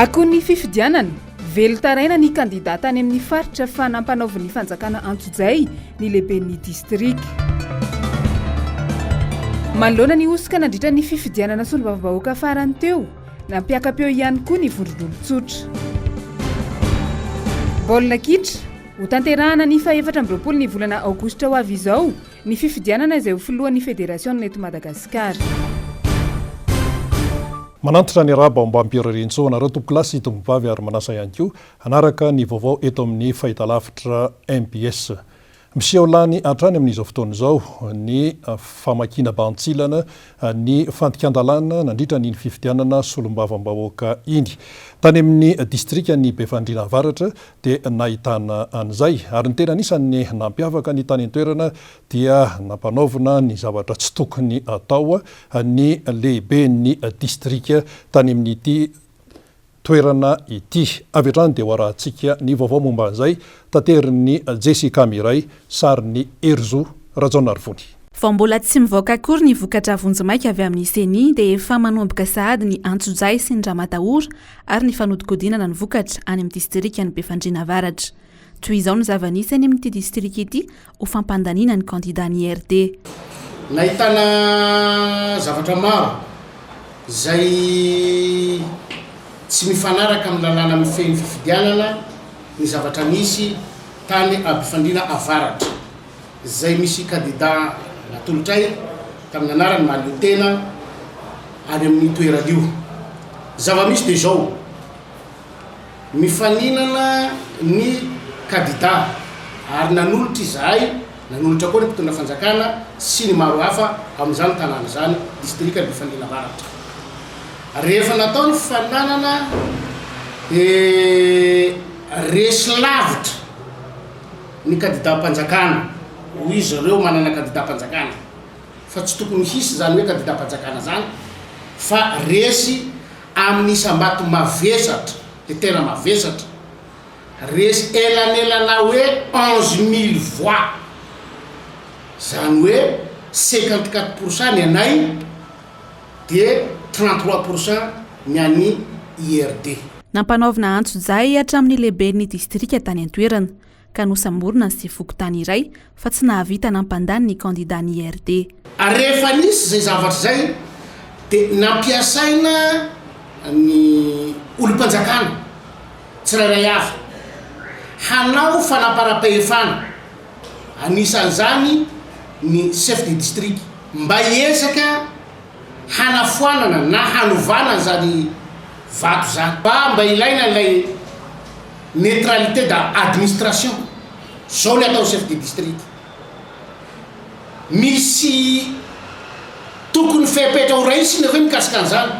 Akoho ny fifidianana velotaraina ny kandidata any amin'ny faritra fa nampanaovy ny fanjakana Antsojay ny lehiben'ny distrika. Manoloana ny osika nandritra ny fifidianana solombavambahoaka farany teo, nampiakapeo ihany koa ny vondron'olon-tsotra. Baolina kitra ho tanterahana ny faha-efatra amby roapolo ny volana aogositra ho avy izao ny fifidianana izay ho filohan'ny Federasion eto Madagasikara. Manantitra ny raba ambam-pirerentsao anareo tompolasy tombovavy ary manasa ihany koa anaraka ny vaovao eto amin'ny fahitalavitra MPS. Miseho lany hatrany amin'izao fotoana izao ny famakina bantsilana ny fantikan-dalàna nandritra ny fifidianana solombavambahoaka iny. Tany amin'ny distrika ny Befandriana Avaratra dia nahitana an'izay ary ny tena anisan'ny nampiavaka ny tany an-toerana dia nampanaovina ny zavatra tsy tokony atao ny lehibe ny distrika tany amin'ity toerana ity. Avy hatrany dia hoarahantsika ny vaovao momba an'izay taterin'ny Jessica Miray sary ny Erzo Rajaonarivony. Fa mbola tsy mivoaka akory ny vokatra vonjimaika avy amin'ny CENI dia efa manomboka sahady ny Antsojay sy ny Ramatahora ary ny fanodikodinana ny vokatra any amin'ny distrika ny Befandriana Avaratra. Toy izao ny zava-nisy any amin'ity distrika ity ho fampandaniana ny kandida ny RD. Nahitana zavatra maro zay tsy mifanaraka amin'ny lalàna mifehy fifidianana ny zavatra misy tany Befandriana Avaratra. Zay misy kandida natolotray tamin'ny anarany mahaleo tena any amin'ny toeran'io. Zava-misy dia zao mifaninana ny kandida ary nanolotra izahay, nanolotra koa ny mpitondra fanjakana sy ny maro hafa amin'izany tanàna zany distrika Befandriana Avaratra. Rehefa natao ny fifaninanana resy lavitra ny kandida mpanjakana, hoy izy ireo manana kandida mpanjakana fa tsy tokony hisy zany hoe kandida mpanjakana zany fa resy amin'ny isam-bato mavesatra, dia tena mavesatra, resy elanelana hoe 11 000 voix, zany hoe 54% ny anay dia 33% ny an'ny IRD. Nampanaovina Antsojay hatramin'ny lehiben'ny distrika tany an-toerana ka nosamborina sy fokotany iray fa tsy nahavita nampandany ny kandida ny IRD. Rehefa nisy zay zavatra zay dia nampiasaina ny olom-panjakana tsirairay avy hanao fanaparam-pahefana, anisan'izany ny chef de district mba hiezaka hanafoanana na hanovana zany vato zany mba ilaina ilay neutralité d'administration. Zao ny atao chef de district. Misy tokony fepetra ho raisiny hoe mikasika an'izany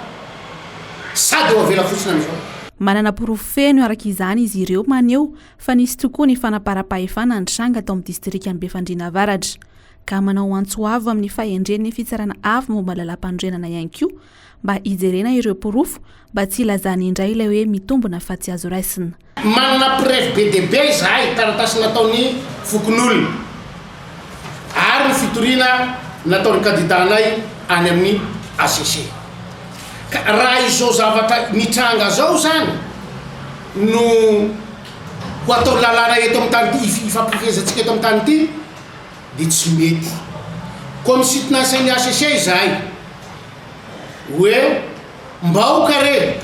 sady ho avela fotsiny amin'izao. Manana porofeno araka izany izy ireo maneho fa nisy tokoa ny fanaparam-pahefana ny tranga tao amin'ny distrika ny Befandriana Avaratra ka manao antsoavo amin'ny fahendren'ny fitsarana avy momba lalam-pandrenana ihany koa mba hijerena ireo porofo mba tsy ilazany indray ilay hoe mitombona fa tsy azo raisina. Manana preuve be dia be izahay taratasy nataony fokon'olona ary ny fitoriana nataony kandidanay any amin'ny ACC. Raha izao zavatra mitranga zao zany no ho atao lalàna eto amin'ny tany ity, ifampivezatsika eto amin'ny tany ity dia tsy mety. Koa misitona sainy ACC izahay hoe mba ho kare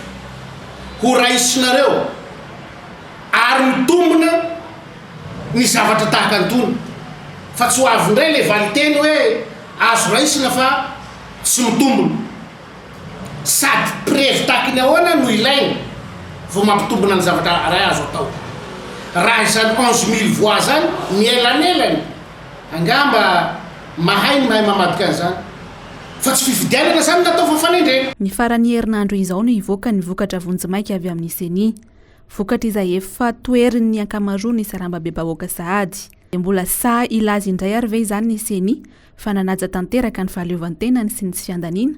ho raisinareo ary mitombona ny zavatra tahaka antony fa tsy ho avy indray le valiteny hoe azo raisina fa tsy mitombona, sady preuve tahaka ny ahoana no ilaina vao mampitombona ny zavatra ray azo atao. Raha izany 11 000 voix zany nielanelany angamba mahay ny mahay mamadika an'izany fa tsy fifidianana zany natao fafanendrena. Ny farany herinandro izao no hivoaka ny vokatra vonjimaika avy amin'ny CENI, vokatra izay efa toerin'ny ankamaroany sarambabe-bahoaka sahady. Mbola saha ilazy indray ary ve izany ny CENI fa nanaja tanteraka ny fahaleovantenany sy ny tsy fiandaniana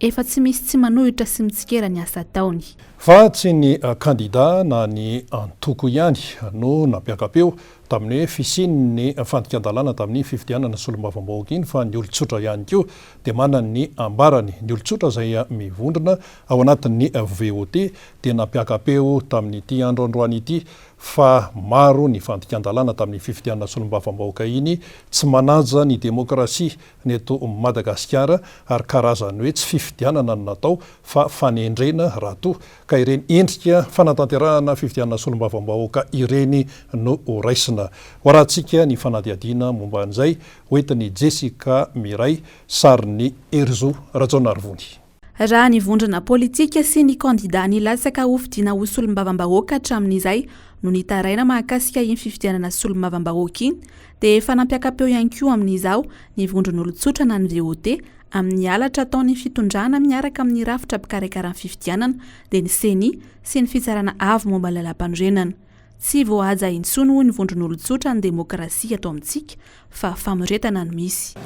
efa tsy misy tsy manohitra sy mitsikera ny asa taony. Fa tsy ny kandida na ny antoko ihany no nampiakapeo tamin'ny hoe fisinny fandikan-dalàna tamin'ny fifidianana solombavam-bahoaka iny fa ny olotsotra ihany koa dia manany ny ambarany. Ny olotsotra izay mivondrona ao anatin'ny VOT dia nampiakapeo tamin'ity andro androany ity fa maro ny fandikan-dalàna tamin'ny fifidianana solombavam-bahoaka iny tsy manaja ny demokrasia neto Madagasikara ary karazany hoe tsy fifidianana no natao fa fanendrena raha toa ka ireny endrika fanatanterahana fifidianana solombavam-bahoaka ireny no raisina. Horantsika ny fanadiadiana momba an'izay hoentiny Jessica Miray sary ny Erzo Rajaonarivony. Raha ny vondrona politika sy ny kandida nilatsaka ho fidiana ho solombavam-bahoaka hatramin'izay no nitaraina mahakasika iny fifidianana solombavam-bahoaka iny dia efa nampiakapeo ihany koa amin'izao ny vondron'olotsotra na ny VOT amin'ny halatra ataon'ny fitondrana miaraka amin'ny rafitra mpikarakara ny fifidianana dia ny CENI sy ny fitsarana avo momba ny lalam-panorenana. Tsy voahaja intsony ho ny vondron'olotsotra ny demokrasia atao amintsika fa famoretana no misy.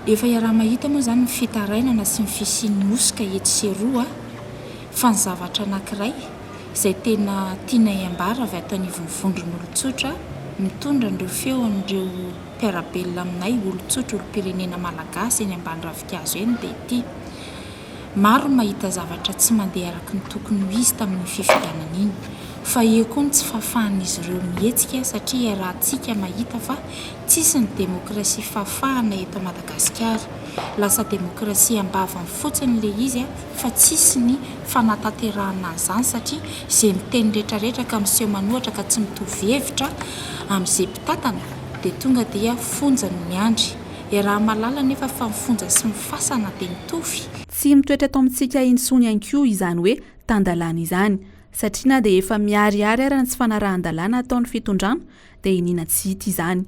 Efa iaraha mahita moa zany ny fitarainana sy ny fisian'ny mosika eto sy eroa fa ny zavatra anankiray izay tena tiana iambara avy ataon'ny vondron'olotsotra mitondra ireo feon'ireo mpiarabelona aminay olotsotra olom-pirenena malagasy eny ambany ravikazo eny dia ity maro mahita zavatra tsy mandeha araka ny tokony ho izy tamin'ny fifidianana iny fa eo koa ny tsy fahafahan'izy ireo mihetsika satria rahantsika mahita fa tsisy ny demokrasia fahafahana eto Madagasikara lasa demokrasia ambavany fotsiny le izy fa tsisy ny fanatanterahana an'izany satria izay miteny rehetrarehetra ka miseho manohatra ka tsy mitovy hevitra amin'izay mpitatana dia tonga dia fonja ny miandry raha malala nefa fa mifonja sy mifasana dia mitovy. Tsy mitoetra atao amintsika intsony ihany koa izany hoe tandalàna izany satria na dia efa miariary ary ny tsy fanarahan-dalàna ataon'ny fitondrana dia inina tsy hita izany.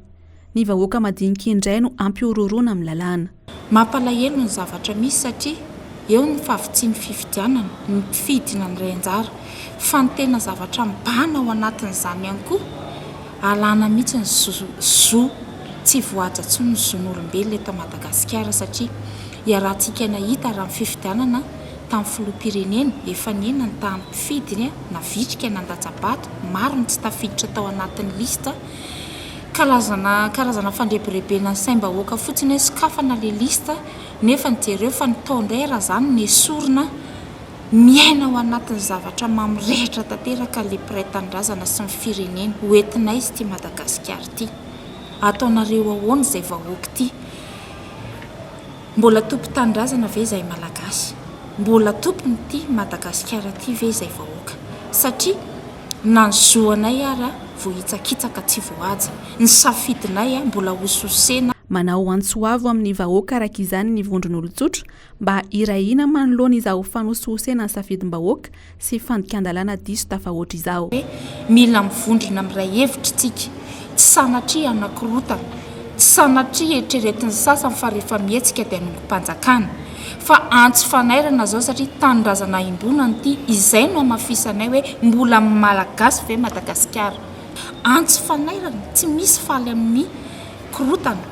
Ny vahoaka madinika indray no ampiororona amin'ny lalàna. Mampalahelo ny zavatra misy satria eo ny fahavitsian'ny fifidianana ny mpifidina ny ray anjara fa ny tena zavatra mibahana ao anatin'izany ihany koa alàna mihitsy ny zo tsy voaja intsony ny zon'olombelona eto Madagasikara satria iarahantsika nahita raha ny fifidianana tamin'ny filoham-pirenena efa niena ny tahan'ny mpifidiny na vitrika nandatsabato maro ny tsy tafiditra tao anatin'ny lista karazana fandrebirebena ny saim-bahoaka fotsiny hoe sokafana le lista nefa nijereo fa nitaondray raha zany ny esorina miaina ao anatin'ny zavatra mamirehitra tanteraka le mpiray-tanindrazana sy ny firenena hoentinay izy ity Madagasikara ity ataonareo ahoana izay vahoaka ity mbola tompo-tanindrazana ve izay malagasy mbola tompony ity Madagasikara ity ve izay vahoaka satria na ny zoanay ara vohitsakitsaka tsy voaja ny safidinay mbola hososena. Manao antsoavo amin'ny vahoaka araka izany ny vondron'olotsotra mba irahina manoloana izao fanososena ny safidim-bahoaka sy fandikan-dalàna diso tafahoatra izao. Mila mivondrona amin'ray hevitra tsika tsy sanatria anakirotana tsy sanatria eritreretin'ny sasany fa rehefa mihetsika dia hanompo-panjakana fa antso fanairana zao satria tanindrazana imbonana ity izay no amafisanay hoe mbola malagasy ve Madagasikara. Antso fanairana tsy misy faly amin'ny korotana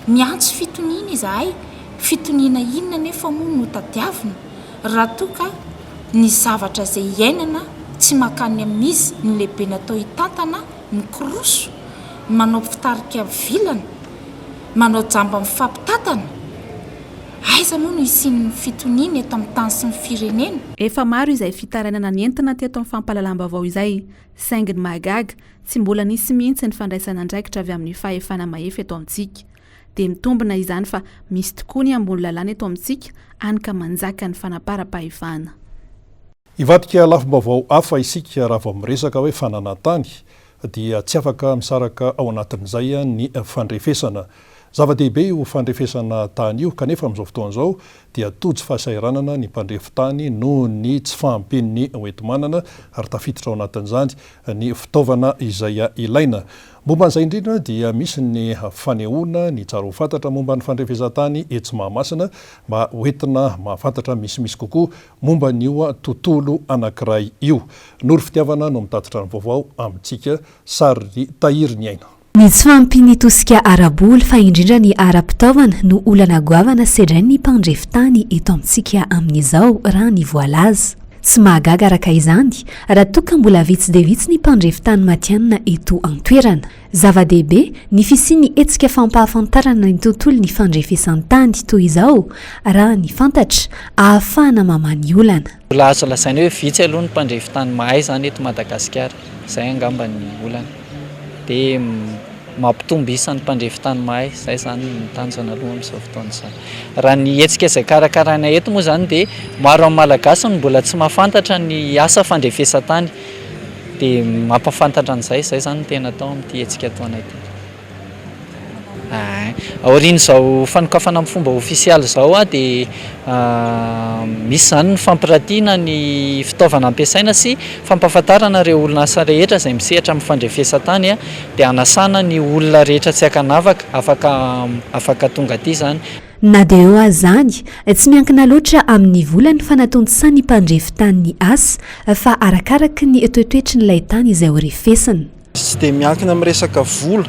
miantso fitoniana izahay fitoniana inona nefa moa no tadiavina raha toka ny zavatra izay iainana tsy makany amin'izy ny lehibe natao hitantana ny koroso manao fitarika vilana manao jamba mifampitatana aiza moa no isin'ny fitoniana eto amin'ny tany sy ny firenena. Efa maro izay fitarainana ny entina teto amin'ny fampalalam-baovao izay saingy ny mahagaga tsy mbola nisy mihitsy ny fandraisana andraikitra avy amin'ny fahefana mahefy eto amintsika dia mitombina izany fa misy tokoa ny ambony lalàna eto amintsika anka manjaka ny fanapara-pahefana. Ivadika lafim-baovao hafa isika raha vao miresaka hoe fananantany dia tsy afaka misaraka ao anatin'izay ny fandrefesana. Zava-dehibe io fandrefesana tany io kanefa amin'izao fotoan'izao dia tojo fahasairanana ny mpandrefitany noho ny tsy fahampian'ny hoentomanana ary tafiditra ao anatin'izany ny fitaovana izay ilaina. Momba an'izay indrindra dia misy ny fanehoana ny tsara ho fantatra momba ny fandrefesantany etsy Mahamasina mba hoentina mahafantatra misimisy kokoa momba n'io tontolo anankiray io. Nory fitiavana no mitatitra ny vaovao amintsika sary tahiry ny aina. Ny tsy fampiny tosika araboly fa indrindra ny ara-pitaovana no olana goavana sedrany ny mpandrefitany eto amintsika amin'izao raha ny voalaza. tsy mahagaga araka izany raha toka mbola vitsy dia vitsy ny mpandrefitany matianina eto antoerana. Zava-dehibe ny fisiany hetsika fampahafantarana ny tontolo ny fandrefesan-tany toy izao raha ny fantatra ahafahana mamany olana. Mbola azo lazaina hoe vitsy aloha ny mpandrefitany mahay zany eto Madagasikara, izay angamba ny olana dia mampitombo isan'ny mpandrefitany mahay, izay zany ny tanjona aloha amin'izao fotoana izany. Raha ny hetsika izay karakaraina eto moa zany dia maro amin'ny malagasy no mbola tsy mahafantatra ny asa fandrefesan-tany dia mampafantatra an'izay, izay zany no tena atao amin'ity hetsika ataonay ity. Aorian' izao fanokafana amin'ny fomba ofisialy izao dia misy zany ny fampiratiana ny fitaovana ampiasaina sy fampahafantarana ireo olona asa rehetra izay misehatra amin'ny fandrefesan-tany dia hanasana ny olona rehetra tsy akanavaka afaka tonga aty zany. Na dia eo azy zany tsy miankina loatra amin'ny volany fanatondrosan'ny mpandrefitany ny asa fa arakaraka ny toetoetry n'ilay tany izay ho refesina. Tsy dia miankina amin'ny resaka vola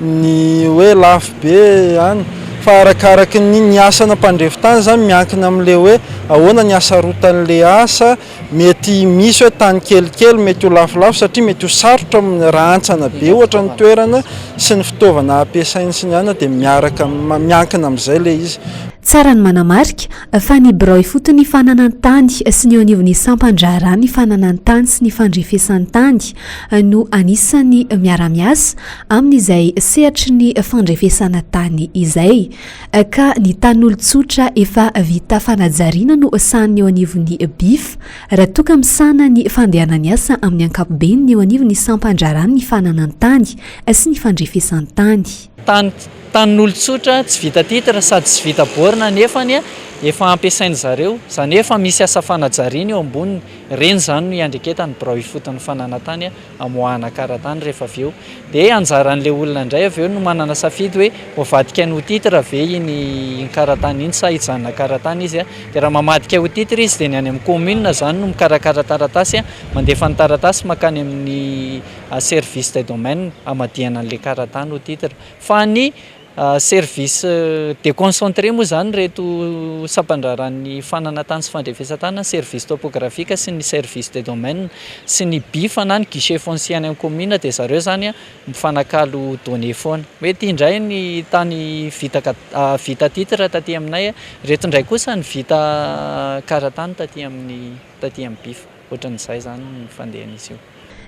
ny hoe lafo be any fa arakaraka ny asana mpandrefitany zany miankina amin'ilay hoe ahoana ny asa rotan'ilay asa. Mety misy hoe tany kelikely mety ho lafolafo satria mety ho sarotra amin'ny rantsana be ohatra ny toerana sy ny fitaovana ampiasainy sy ny ana dia miankina amin'izay ilay izy. Tsara ny manamarika fa ny birao fotony fananantany sy ny anivon'ny sampandraharany fananantany sy ny fandrefesan-tany no anisany miara-miasa amin'izay sehatry ny fandrefesana tany izay ka ny tan'olon-tsotra efa vita fanajariana no sahany eo anivon'ny BIF raha toka misana ny fandehana ny asa amin'ny ankapobeny eo anivon'ny sampandraharany ny fananantany sy ny fandrefesan-tany. Tan'olon-tsotra tsy vita titra sady tsy vita borina nefany efa ampiasainy zareo, zany efa misy asa fanajariana eo amboniny, reny zany no iandreketany birao ifotony fananantany amoahana karatany rehefa avy eo. Dia anjaran'ilay olona indray avy eo no manana safidy hoe hoavadika ny ho titra ve iny karatany iny sa hijanona karatany izy dia raha mamadika ho titra izy dia ny any amin'ny commune zany no mikarakara taratasy mandefa ny taratasy makany amin'ny service de domaine amadihana an'ilay karatany ho titra. Fa ny service déconcentré moa zany reto sampandraran'ny fananantany sy fandrefesan-tany, service topografika sy ny service de domaine sy ny BIF na ny guichet foncier any amin'ny commune dia zareo zany mifanakalo données foana hoe ity indray ny tany vita titra taty aminay, reto indray kosa ny vita karatany taty amin'ny BIF. Ohatran'izay zany ny fandehan'izy io.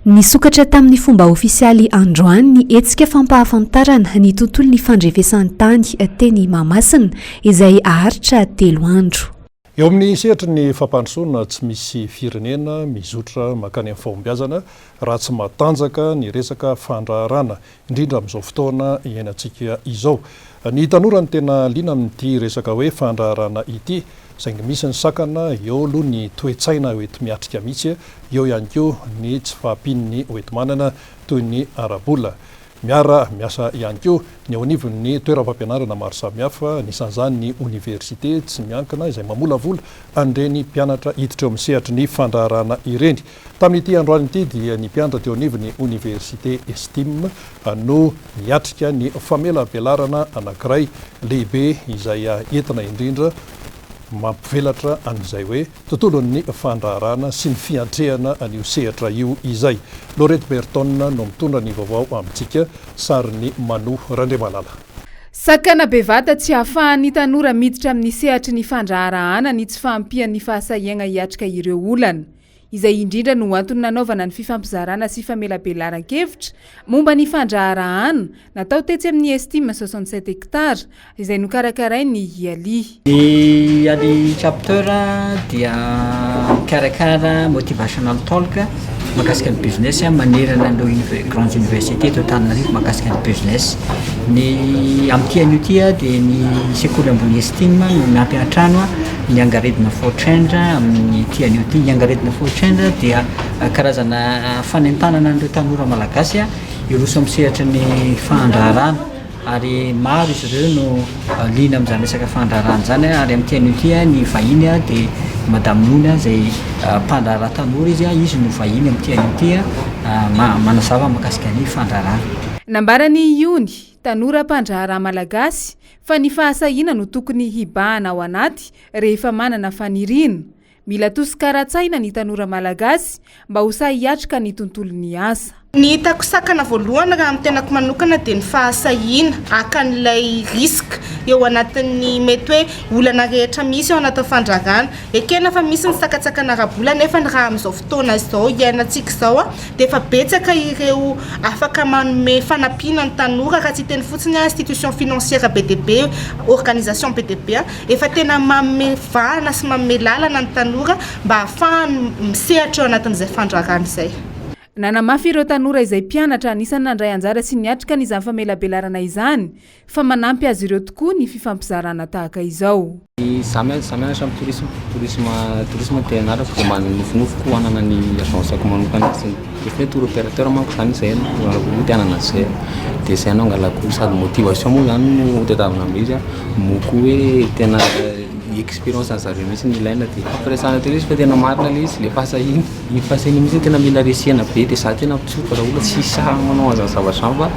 Nisokatra tamin'ny fomba ofisialy androany ny hetsika fampahafantarana ny tontolo ny fandrefesan-tany teny Mahamasina izay aharitra 3 andro. Eo amin'ny sehatry ny fampandrosoana tsy misy firenena mizotra makany amin'ny fahombiazana raha tsy matanjaka ny resaka fandraharana indrindra amin'izao fotoana iainantsika izao. Ny tanora ny tena liana amin'ity resaka hoe fandraharana ity, saingy misy ny sakana eo aloha ny toe-tsaina hoety miatrika mihitsy, eo ihany koa ny tsy fahampin'ny hoeti-manana toy ny arabola. Miara miasa ihany koa ny ao anivon'ny toeram-pampianarana maro samihafa, nisan'izany ny université tsy miankina izay mamolavola an'ireny mpianatra hiditra eo amin'ny sehatry ny fandraharana ireny. Tamin'ity androany ity dia ny mpianatra teo anivon'ny université Estime no niatrika ny famelam-pianarana anankiray lehibe izay entina indrindra mampivelatra an'izay hoe tontolon'ny fandraharana sy ny fiantrehana an'io sehatra io izay. Laurette Berton no mitondra ny vaovao amintsika, sarin'ny Mano Randriamalala. Sakana bevata tsy ahafahan'ny tanora miditra amin'ny sehatry ny fandraharahana ny tsy fahampian'ny fahasahiagna hiatrika ireo olana. Izay indrindra no antony nanaovana ny fifampizarana sy famelabelan-kevitra momba ny fandraharahana natao tetsy amin'ny Estime 67 hectares izay nokarakarain'ny Iali. Ny Ali chapter dia karakara motivational talk makasika ny business manerana ireo grandes universités eto Antananarivo makasika ny business. Ny amin'ity an'io dia ny sekoly ambony Estime no miampy an-trano ny angaredina Fortrendra amin'ny ity an'io ity. Ny angaredina Fortrendra dia karazana fanentanana an'ireo tanora malagasy iroso amin'ny sehatry ny fandraharana ary maro izy ireo no liana amin'izany resaka fandraharana zany ary amin'ity an'io ity ny vahiny dia Madame Nona izay mpandrahara tanora izy no vahiny amin'ity an'io ity manazava makasika ny fandraharana. Nambarany Iony tanora mpandrahara malagasy fa ny fahasahiana no tokony hibahana ao anaty rehefa manana faniriana. mila tosikara-tsaina ny tanora malagasy mba ho sahiatrika ny tontolon'ny asa. Ny hitako sakana voalohany raha amin'ny tenako manokana dia ny fahasahiana hakan'ilay riska eo anatin'ny mety hoe olana rehetra misy eo anatin'ny fandragana. Ekena fa misy ny sakatsakana rabola nefa ny raha amin'izao fotoana izao iainantsika izao dia efa betsaka ireo afaka manome fanampiana ny tanora raha tsy teny fotsiny institution financière BDB, organisation BDB efa tena manome vahana sy manome lalana ny tanora mba ahafahany misehatra eo anatin'izay fandragana izay. Nanamafy ireo tanora izay mpianatra anisany nandray anjara sy niatrika n'izany famelabelarana izany fa manampy azy ireo tokoa ny fifampizarana tahaka izao. Samy mianatra amin'ny tourisme dia anarako dia manofinofiko hoanana ny agenceko manokana hoe tour opérateur manko izany izay no tianana izay dia izay anao angalako sady motivation moa izany no tetavina amin'izy moko hoe tena expérience azareo mihitsy ny ilaina dia ampiresana telo izy fa tena marina ilay izy le fasahiny ny fasahiny mihitsy tena mila resihana be dia za tena pitsoka raha olona tsy manao azany zavatra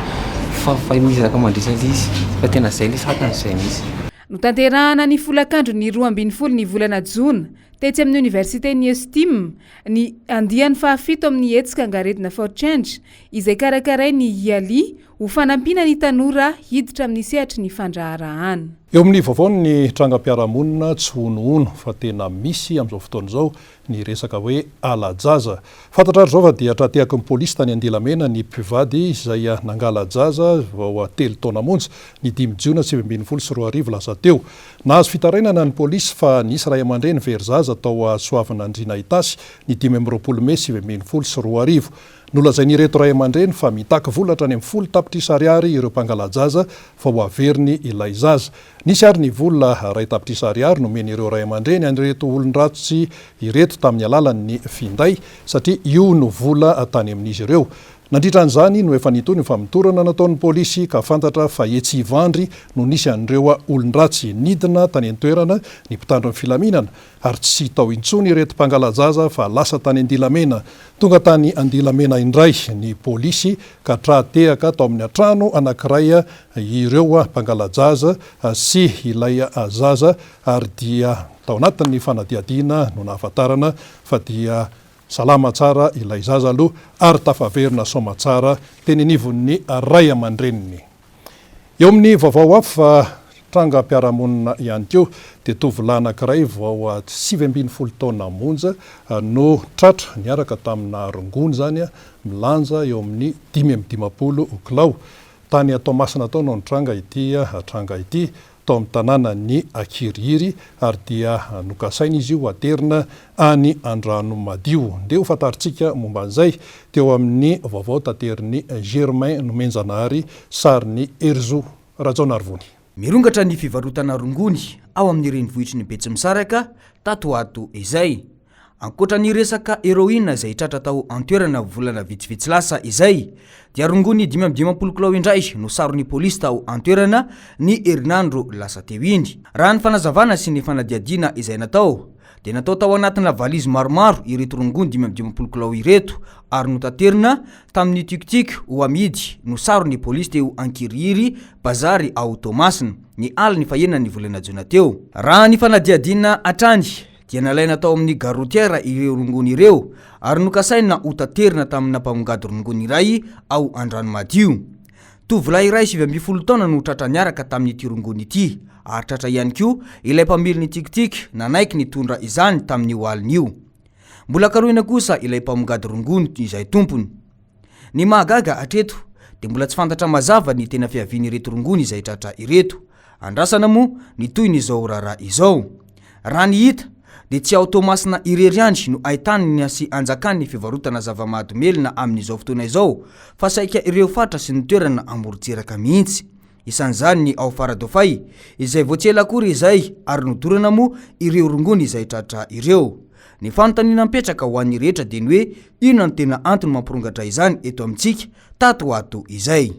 fa mizaka mandrisana izy fa tena izay le sakana izay mihitsy. Notanterahana ny folakandro ny 12 ny volana Jona tetsy amin'ny Université ny Estime ny andiany fahafito amin'ny hetsika angaredina for change izay karakaray ny hialy ho fanampiana ny tanora hiditra amin'ny sehatry ny fandraharahana. Eo amin'ny vaovao ny trangam-piarahamonina tsy honohono fa tena misy amin'izao fotoana izao ny resaka hoe alajaza. Fantatrary zao fa dia trateaky ny polisy tany Andilamena ny mpivady izay nangala jaza vao 3 taona monja ny 5 Jona 2024 lasa teo. Nahazo fitarainana ny polisy fa nisy ray aman-dreny very zaza tao Soavina Andriana Itasy ny 12 Mey 2024. Nolazainy ireto ray aman-dreny fa mitaky volatra any amin'ny 10 tapitrisa ariary ireo mpangalajaza fa ho averiny ilay zaza. Nisy ary ny vola ray tapitrisa ariary nomeny ireo ray aman-dreny anireto olon-dratsy ireto tamin'ny alalan'ny finday satria io no vola tany amin'izy ireo. Nandritran'izany no efa nitony fa mitorana nataon'ny polisy ka fantatra fa etsy ivandry no nisy an'ireo olon-dratsy nidina tany an-toerana ny mpitandro ny filaminana ary tsy tao intsony ireto mpangalajaza fa lasa tany Andilamena. Tonga tany Andilamena indray ny polisy ka trahatehaka tao amin'ny antrano anankiray ireo mpangalajaza sy ilay zaza ary dia tao anatin'ny fanadiadiana no nahafantarana fa dia salama tsara ilay zaza aloha ary tafaverina soma tsara teny nivon'ny ray aman-dreniny. Eo amin'ny vaovao hafa fa trangam-piarahamonina ihany koa dia tovolahy anankiray vao 17 taona monja no tratra niaraka tamina rongony zany milanja eo amin'ny 5 kilao tany Toamasina tao no nitranga ity tao amin'ny tanàna ny Akiriry ary dia nokasaina izy io aterina any Andranomadio. Nde ho fantaritsika momba an'izay teo amin'ny vaovao tateriny Germain Nomenjanahary sariny Erzo Rajaonarivony. Mirongatra ny fivarotana rongony ao amin'ny renivohitry ny Betsimisaraka tato ato izay. Ankoatra ny resaka héroïne izay tratra tao an-toerana volana vitsivitsy lasa izay dia rongony 5 kilao indray no saron'ny polisy tao an-toerana ny herinandro lasa teo iny. Raha ny fanazavana sy ny fanadiadiana izay natao dia natao tao anatina valizy maromaro ireto rongony 5 kilao ireto ary notaterina tamin'ny tiktik ho amidy no saron'ny polisy teo Ankiriry bazary ao Toamasina ny aliny fahenany volana Jona teo. Raha ny fanadiadiana atrany dia nalaina tao amin'ny garotiera ireo rongony ireo ary nokasaina ho taterina tamina mpamongady rongony iray ao Andranomadio. Tovolahy iray 20 taona no tratra niaraka tamin'ity rongony ity ary tratra ihany koa ilay mpamily ny tiktik nanaiky nitondra izany tamin'ny hoaliny io. Mbola karohina kosa ilay mpamongady rongony izay tompony. Ny mahagaga atreto dia mbola tsy fantatra mazava ny tena fiaviany ireto rongony izay tratra ireto. Andrasana moa ny toy ny izao raharaha izao. Raha ny hita dia tsy ao Toamasina irery andry no ahitany ny sy anjakany ny fivarotana zava-mahadomelina amin'izao fotoana izao fa saika ireo fatra sy ny toerana amorontsiraka mihitsy. Isan'izany ny ao Faradofay izay voatsela akory izay ary nodorana moa ireo rongony izay tratra ireo. Ny fanontaniana mipetraka ho an'ny rehetra dia ny hoe ino ny tena antony mampirongatra izany eto amintsika tato ato izay.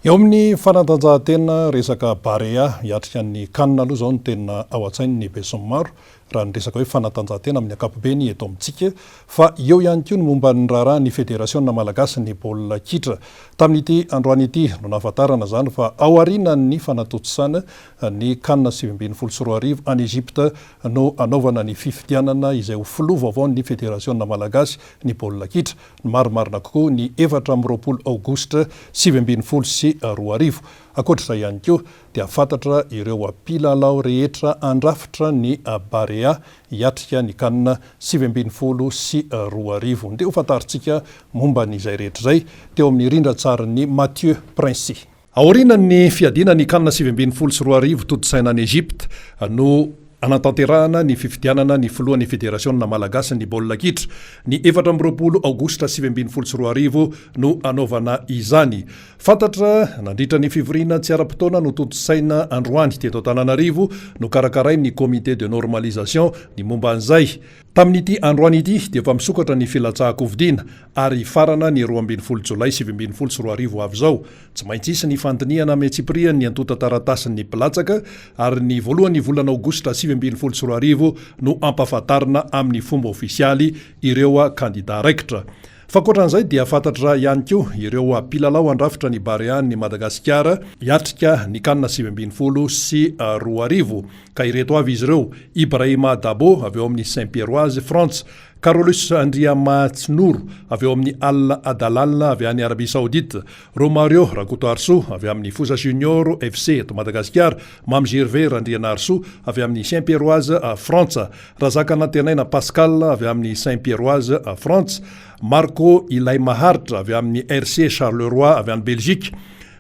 Eo amin'ny fanatanjahantena resaka barea hiatrika ny kanina aloha zao no tena ao an-tsainy ny be sy ny maro raha nyresaka hoe fanatanjahantena amin'ny ankapobeny eto amintsika fa eo ihany koa ny momba ny raharaha ny fédération malagasy ny baolina kitra tamin'ity androany ity no nahafantarana zany fa ao arinany fanatotsana ny CAN 2024 any Egypte no anaovana ny fifidianana izay ho filoha vaovao ny fédération malagasy ny baolina kitra ny marimarina kokoa ny 4 aogositra 2024 akoatr'izay ihany koa dia fantatra ireo mpilalao rehetra andrafitra ny Barea hiatrika ny CAN 2024 ndia ho fantaritsika momba n'izay rehetra zay teo amin'ny rindrantsarany Mathieu Princy. Aoriana ny fiadina ny CAN 2024 totsaina any Egypte no anatanterahana ny fifidianana ny filohan'ny fédération malagasy ny baolina kitra ny 4 aogositra 2024 no anaovana izany. Fantatra nandritra ny fivoriana tsy ara-potoana no totsaina androany teto Antananarivo no karakaray ny comité de normalisation ny momba an'izay. Tamin'ity androany ity dia efa misokatra ny filatsahan-kovidina ary farana ny 12 Jolay 2024 avy zao. Tsy maintsy isy ny fandiniana Metsipria ny antota taratasiny pilatsaka ary ny voalohany volana Aogositra 2024 no ampahafantarina amin'ny fomba ofisialy ireo kandida raikitra. Fakoatran'izay dia fantatra ihany koa ireo mpilalao andrafitra ny Barea ny Madagasikara hiatrika ny CAN 2024 ka ireto avy izy ireo: Ibrahima Dabo avy eo amin'ny Saint-Pierroise France, Carolus Andriamatsinour avy eo amin'ny Al Adalal avy any Arabie Saoudite, Romario Rakotoarso avy amin'ny Fosa Junior FC eto Madagasikara, Mam Gervais Randrianarso avy amin'ny Saint-Pierroise France, Razaka Natenaina Pascal avy amin'ny Saint-Pierroise France, Marco Ilay Maharitra avy amin'ny RC Charleroi avy any Belgique,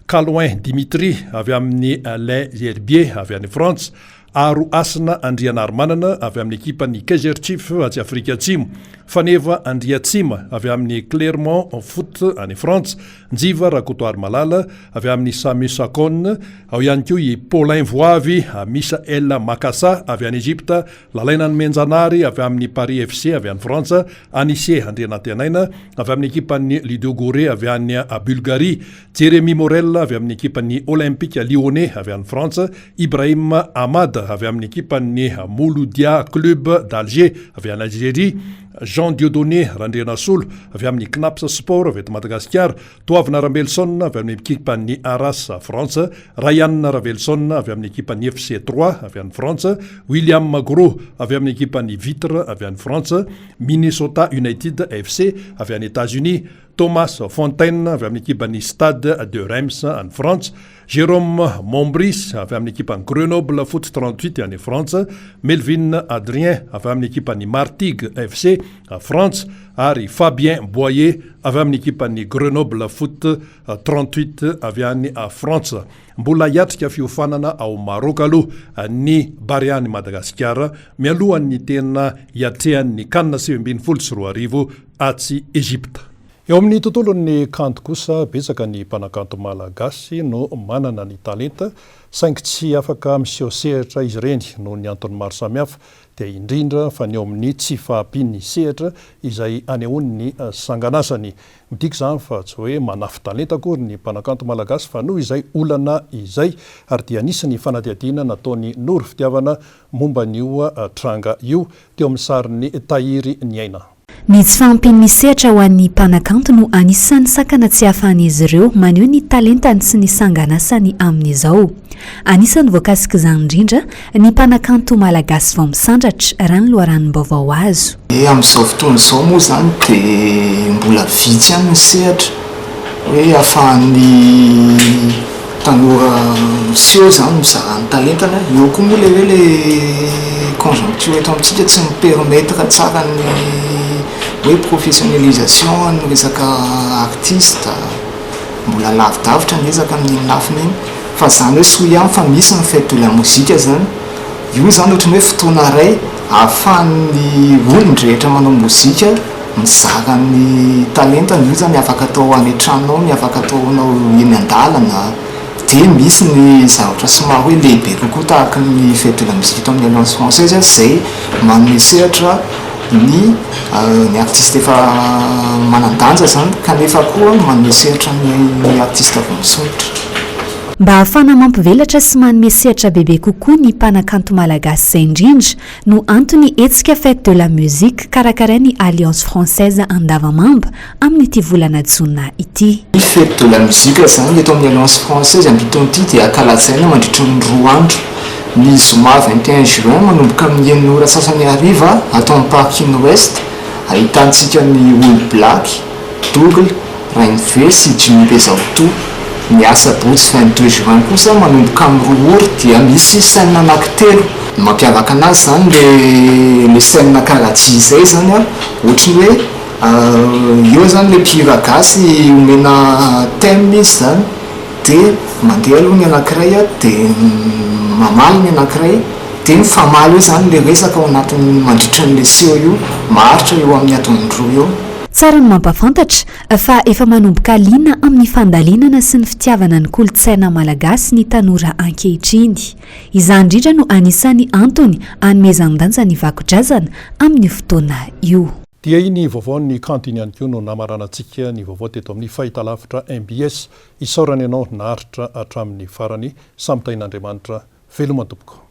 Calouin Dimitri avy amin'ny Les Herbiers avy any France, Aro Asina Andrianarmanana avy amin'ny ekipa ny Kaizer Chiefs aty Afrika Atsimo, Faneva Andriatsima avy amin'ny Clermont Foot any France, Njiva Rakotoary Malala avy amin'ny Sami Sakon, ao ihany koa i Paulin Voavy, Misael Makassa avy any Egypte, Lalaina Menjanary avy amin'ny Paris FC avy any France, Anissé Andrianatenaina avy amin'ny ekipa ny Lido Goré avy any Bulgarie, Jérémy Morel avy amin'ny ekipa ny Olympique Lyonnais avy any France, Ibrahim Ahmad avy amin'ny ekipa ny Mouloudia Club d'Alger avy any Algérie, Jean Dieudonné Randrianasolo avy amin'ny Knaps Sport avy eto Madagasikara, Toavina Rambelson avy amin'ny ekipa ny Arras France, Ryan Ravelson avy amin'ny ekipa ny FC3 avy any France, William Magro avy amin'ny ekipa ny Vitre avy any France, Minnesota United FC avy any États-Unis, Thomas Fontaine avy amin'ny ekipa ny Stade de Reims any France, Jérôme Mombris avy amin'ny ekipa ny Grenoble Foot 38 any France, Melvin Adrien avy amin'ny ekipa ny Martigues FC à France ary Fabien Boyer avy amin'ny ekipa ny Grenoble Foot 38 avy any à France. Mbola hiatrika fiofanana ao Maroc aloha ny Barea ny Madagasikara mialohan'ny tena hiatrehan'ny CAN 2024 aty Egypte. Eo amin'ny tontolon'ny kanto kosa betsaka ny mpanakanto malagasy no manana ny talenta saingy tsy afaka miseho sehatra izy ireny no ny antony maro samihafa dia indrindra fa ny eo amin'ny tsy fahampiany sehatra izay anehoany ny sanganasany. Midika zany fa tsy hoe manafy talenta akory ny mpanakanto malagasy fa noho izay olana izay ary dia anisany fanadihadiana nataony Noro Fitiavana momba n'io tranga io teo amin'ny sariny Tahiry Niaina. Ny tsy fahampiany sehatra ho an'ny mpanakanto no anisan'ny sakana tsy hahafahan'izy ireo maneho ny talentany sy ny sanganasany amin'izao. Anisan'ny voakasika izany indrindra ny mpanakanto malagasy vao misandratra raha ny loharanom-baovao azo. Amin'izao fotoana izao moa zany dia mbola vitsy ihany ny sehatra hoe ahafahan'ny tanora miseho zany mizaha ny talentana. Eo koa moa le conjoncture eto amintsika tsy mipermettre tsara ny hoe professionnalisation ny resaka artiste, mbola lavidavitra ny resaka amin'ny lafiny iny fa zany hoe soa ihany fa misy ny fête de la musique zany. Io zany ohatran'ny hoe fotoana iray ahafahan'ny olon-drehetra manao mozika mizara ny talentany. Io zany afaka atao any an-tranonao, ny afaka ataonao eny an-dalana, dia misy ny zavatra somary hoe lehibe kokoa tahaka ny fête de la musique amin'ny alliance française zay manome sehatra ny artiste efa manan-danja zany kanefa koa manome sehatra ny artiste vao misoritra. mba hahafana mampivelatra sy manome sehatra bebe kokoa ny mpanakanto malagasy izay indrindra no antony hetsika fête de la musique karakarainy alliance française andavamamba amin'ity volana jona ity. Ny fête de la musique zany eto amin'ny alliance française amin'ity dia ankalatsaina mandritra ny 2 andro. Ny zoma 21 juin manomboka amin'ny enina sasany hariva atao amin'ny parking ouest ahitantsika ny All Black, Dougle, Rainve sy Jimmy Bezauto. Ny asabotsy 22 juin kosa manomboka amin'ny 2 ora dia misy scène anankitelo. Ny mampiavaka anazy zany le scène karatsy zay zany a ohatrany hoe eo zany le mpihira gasy omena thème izy zany dia mandeha aloha ny anankiray dia mamaly ny anankiray dia mifamaly eo zany le resaka ao anatin'ny mandritra n'le seo io maharitra eo amin'ny ataony 2 eo. Tsara ny mampafantatra fa efa manomboka liana amin'ny fandalinana sy ny fitiavana ny kolontsaina malagasy ny tanora ankehitriny. Izany indrindra no anisany antony hanomezan-danja ny vakodrazana amin'ny fotoana io. Dia iny vaovaon'ny kantiny ihany koa no namaranantsika ny vaovao teto amin'ny fahitalavitra MBS isaorany ianao naharitra hatramin'ny farany samy tain'Andriamanitra veloma tompoko.